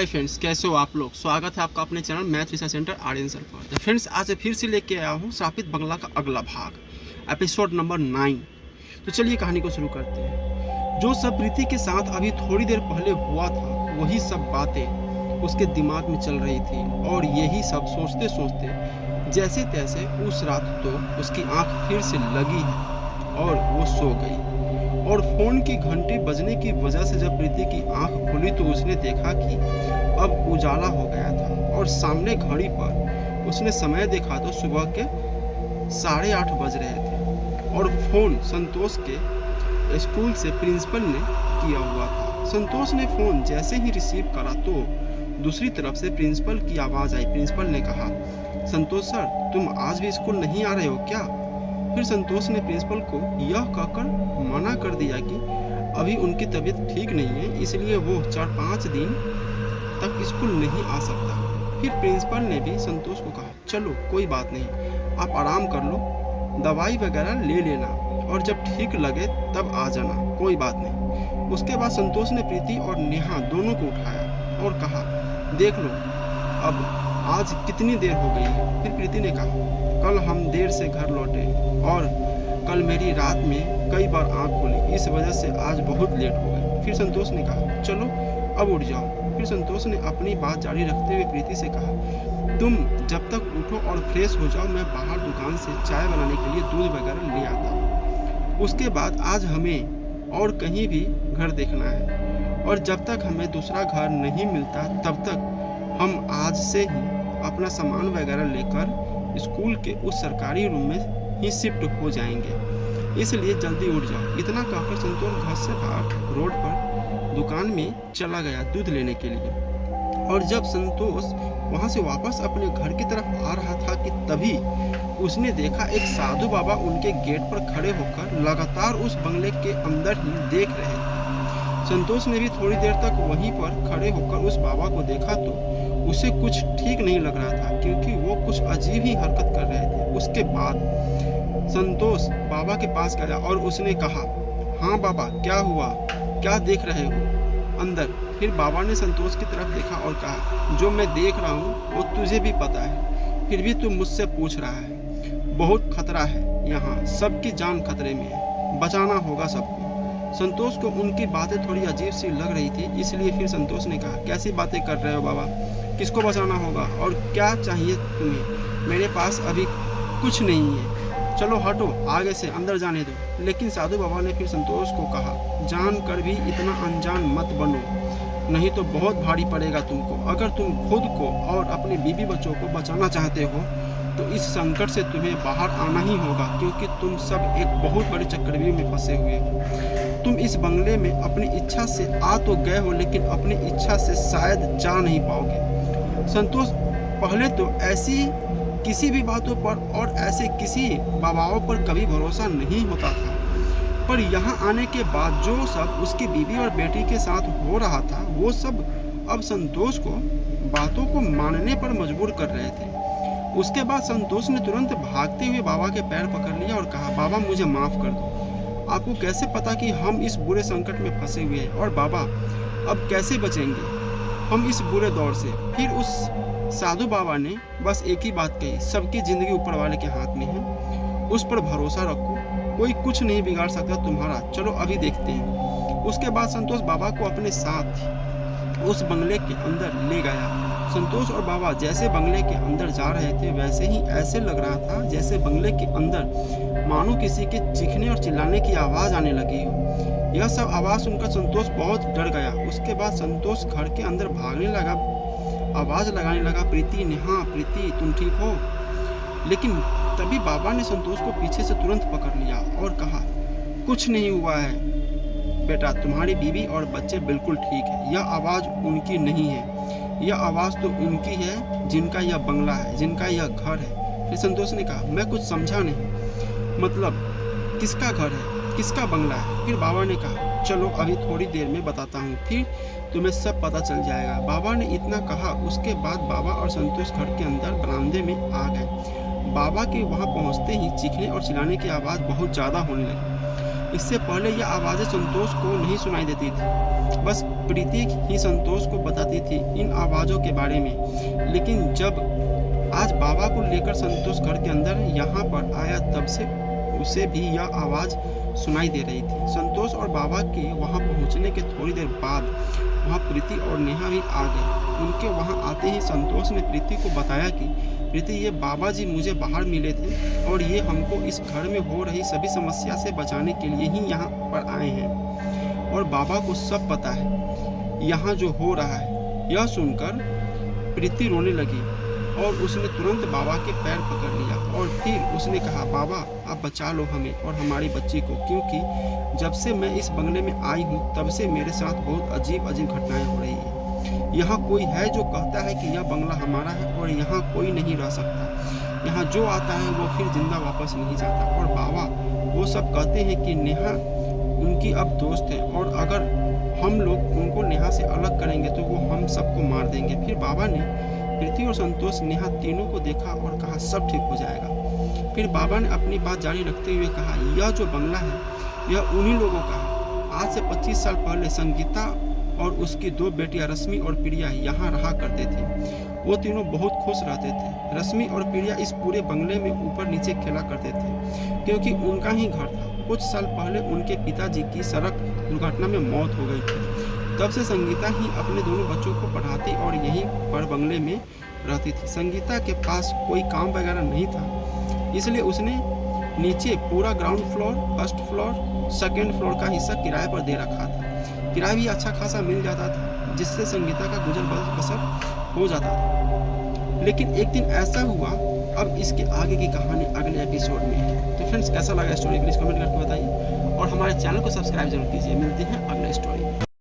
Hi friends, कैसे हो आप लोग। स्वागत है आपका अपने channel math research centre Aryan sir पर। तो फ्रेंड्स, आज फिर से लेके आया हूँ श्रापित बंगला का अगला भाग, एपिसोड नंबर 9। तो चलिए कहानी को शुरू करते हैं। जो सब प्रीति के साथ अभी थोड़ी देर पहले हुआ था, वही सब बातें उसके दिमाग में चल रही थी और यही सब सोचते सोचते जैसे तैसे उस रात तो उसकी आंख फिर से लगी है और वो सो गई। और फोन की घंटी बजने की वजह से जब प्रीति की आंख खुली तो उसने देखा कि अब उजाला हो गया था और सामने घड़ी पर उसने समय देखा तो सुबह के 8:30 बज रहे थे और फोन संतोष के स्कूल से प्रिंसिपल ने किया हुआ था। संतोष ने फोन जैसे ही रिसीव करा तो दूसरी तरफ से प्रिंसिपल की आवाज़ आई। प्रिंसिपल ने कहा, संतोष सर, तुम आज भी स्कूल नहीं आ रहे हो क्या? फिर संतोष ने प्रिंसिपल को यह कहकर मना कर दिया कि अभी उनकी तबीयत ठीक नहीं है, इसलिए वो 4-5 दिन तक स्कूल नहीं आ सकता। फिर प्रिंसिपल ने भी संतोष को कहा, चलो कोई बात नहीं, आप आराम कर लो, दवाई वगैरह ले लेना और जब ठीक लगे तब आ जाना, कोई बात नहीं। उसके बाद संतोष ने प्रीति और नेहा दोनों को उठाया और कहा, देख लो अब आज कितनी देर हो गई है। फिर प्रीति ने कहा, कल हम देर से घर लौटे और कल मेरी रात में कई बार आँख खुली, इस वजह से आज बहुत लेट हो गए। फिर संतोष ने कहा, चलो अब उठ जाओ। फिर संतोष ने अपनी बात जारी रखते हुए प्रीति से कहा, तुम जब तक उठो और फ्रेश हो जाओ, मैं बाहर दुकान से चाय बनाने के लिए दूध वगैरह ले आता हूँ। उसके बाद आज हमें और कहीं भी घर देखना है और जब तक हमें दूसरा घर नहीं मिलता तब तक हम आज से ही अपना सामान वगैरह लेकर स्कूल के उस सरकारी रूम में ही शिफ्ट हो जाएंगे, इसलिए जल्दी उठ जाओ। इतना कहकर संतोष घर से बाहर रोड पर दुकान में चला गया दूध लेने के लिए। और जब संतोष वहां से वापस अपने घर की तरफ आ रहा था कि तभी उसने देखा एक साधु बाबा उनके गेट पर खड़े होकर लगातार उस बंगले के अंदर ही देख रहे थे। संतोष ने भी थोड़ी देर तक वहीं पर खड़े होकर उस बाबा को देखा तो उसे कुछ ठीक नहीं लग रहा था, क्योंकि वो कुछ अजीब ही हरकत कर रहे थे। उसके बाद संतोष बाबा के पास गया और उसने कहा, हाँ बाबा, क्या हुआ, क्या देख रहे हो अंदर? फिर बाबा ने संतोष की तरफ देखा और कहा, जो मैं देख रहा हूँ वो तुझे भी पता है, फिर भी तू मुझसे पूछ रहा है। बहुत खतरा है यहाँ, सबकी जान खतरे में है, बचाना होगा सबको। संतोष को उनकी बातें थोड़ी अजीब सी लग रही थी, इसलिए फिर संतोष ने कहा, कैसी बातें कर रहे हो बाबा, किसको बचाना होगा और क्या चाहिए तुम्हें? मेरे पास अभी कुछ नहीं है, चलो हटो, आगे से अंदर जाने दो। लेकिन साधु बाबा ने फिर संतोष को कहा, जान कर भी इतना अनजान मत बनो, नहीं तो बहुत भारी पड़ेगा तुमको। अगर तुम खुद को और अपने बीवी बच्चों को बचाना चाहते हो तो इस संकट से तुम्हें बाहर आना ही होगा, क्योंकि तुम सब एक बहुत बड़े चक्रव्यूह में फंसे हुए हो। तुम इस बंगले में अपनी इच्छा से आ तो गए हो, लेकिन अपनी इच्छा से शायद जा नहीं पाओगे। संतोष, पहले तो ऐसी किसी भी बातों पर और ऐसे किसी बाबाओं पर कभी भरोसा नहीं होता था, पर यहाँ आने के बाद जो सब उसकी बीवी और बेटी के साथ हो रहा था वो सब अब संतोष को बातों को मानने पर मजबूर कर रहे थे। उसके बाद संतोष ने तुरंत भागते हुए बाबा के पैर पकड़ लिया और कहा, बाबा मुझे माफ़ कर दो, आपको कैसे पता कि हम इस बुरे संकट में फंसे हुए हैं, और बाबा अब कैसे बचेंगे हम इस बुरे दौर से? फिर उस साधु बाबा ने बस एक ही बात कही, सबकी ज़िंदगी ऊपर वाले के हाथ में है, उस पर भरोसा रखो, कोई कुछ नहीं बिगाड़ सकता तुम्हारा, चलो अभी देखते हैं। उसके बाद संतोष बाबा को अपने साथ उस बंगले के अंदर ले गया। संतोष और बाबा जैसे बंगले के अंदर जा रहे थे वैसे ही ऐसे लग रहा था जैसे बंगले के अंदर मानो किसी के चीखने और चिल्लाने की आवाज़ आने लगी हो। यह सब आवाज़ सुनकर संतोष बहुत डर गया। उसके बाद संतोष घर के अंदर भागने लगा, आवाज़ लगाने लगा, प्रीति, नेहा, प्रीति, तुम ठीक हो? लेकिन तभी बाबा ने संतोष को पीछे से तुरंत पकड़ लिया और कहा, कुछ नहीं हुआ है बेटा, तुम्हारी बीवी और बच्चे बिल्कुल ठीक है। यह आवाज़ उनकी नहीं है, यह आवाज़ तो उनकी है जिनका यह बंगला है, जिनका यह घर है। फिर संतोष ने कहा, मैं कुछ समझा नहीं, मतलब किसका घर है, किसका बंगला है? फिर बाबा ने कहा, चलो अभी थोड़ी देर में बताता हूँ, फिर तुम्हें सब पता चल जाएगा। बाबा ने इतना कहा। उसके बाद बाबा और संतोष घर के अंदर बरामदे में आ गए। बाबा के वहाँ पहुँचते ही चीखने और चिल्लाने की आवाज़ बहुत ज़्यादा होने लगी। इससे पहले यह आवाज़ें संतोष को नहीं सुनाई देती थी, बस प्रीति ही संतोष को बताती थी इन आवाज़ों के बारे में। लेकिन जब आज बाबा को लेकर संतोष घर के अंदर यहाँ पर आया तब से उसे भी यह आवाज़ सुनाई दे रही थी। संतोष और बाबा के वहाँ पहुँचने के थोड़ी देर बाद वहाँ प्रीति और नेहा भी आ गई। उनके वहाँ आते ही संतोष ने प्रीति को बताया कि प्रीति, ये बाबा जी मुझे बाहर मिले थे और ये हमको इस घर में हो रही सभी समस्या से बचाने के लिए ही यहाँ पर आए हैं और बाबा को सब पता है यहाँ जो हो रहा है। यह सुनकर प्रीति रोने लगी और उसने तुरंत बाबा के पैर पकड़ लिया और फिर उसने कहा, बाबा आप बचा लो हमें और हमारी बच्ची को, क्योंकि जब से मैं इस बंगले में आई हूँ तब से मेरे साथ बहुत अजीब अजीब घटनाएं हो रही हैं। यहाँ कोई है जो कहता है कि यह बंगला हमारा है और यहाँ कोई नहीं रह सकता। यहाँ जो आता है वो फिर जिंदा वापस नहीं जाता। और बाबा वो सब कहते हैं कि नेहा उनकी अब दोस्त है और अगर हम लोग उनको नेहा से अलग करेंगे तो वो हम सबको मार देंगे। फिर बाबा ने प्रीति और संतोष नेहा तीनों को देखा और कहा सब ठीक हो जाएगा। फिर बाबा ने अपनी बात जारी रखते हुए कहा, यह जो बंगला है यह उन्हीं लोगों का है। आज से 25 साल पहले संगीता और उसकी 2 बेटियां रश्मि और प्रिया यहाँ रहा करते थे। वो तीनों बहुत खुश रहते थे। रश्मि और प्रिया इस पूरे बंगले में ऊपर नीचे खेला करते थे क्योंकि उनका ही घर था। कुछ साल पहले उनके पिताजी की सड़क दुर्घटना में मौत हो गई थी। तब से संगीता ही अपने दोनों बच्चों को पढ़ाती और यहीं पर बंगले में रहती थी। संगीता के पास कोई काम वगैरह नहीं था, इसलिए उसने नीचे पूरा ground floor, first floor, second floor का हिस्सा किराए पर दे रखा था। किराया भी अच्छा खासा मिल जाता था जिससे संगीता का गुजर बसर हो जाता था। लेकिन एक दिन ऐसा हुआ, अब इसके आगे की कहानी अगले एपिसोड में है। तो फ्रेंड्स कैसा लगा स्टोरी प्लीज़ कमेंट करके बताइए और हमारे चैनल को सब्सक्राइब जरूर कीजिए। मिलते हैं अगले स्टोरी में।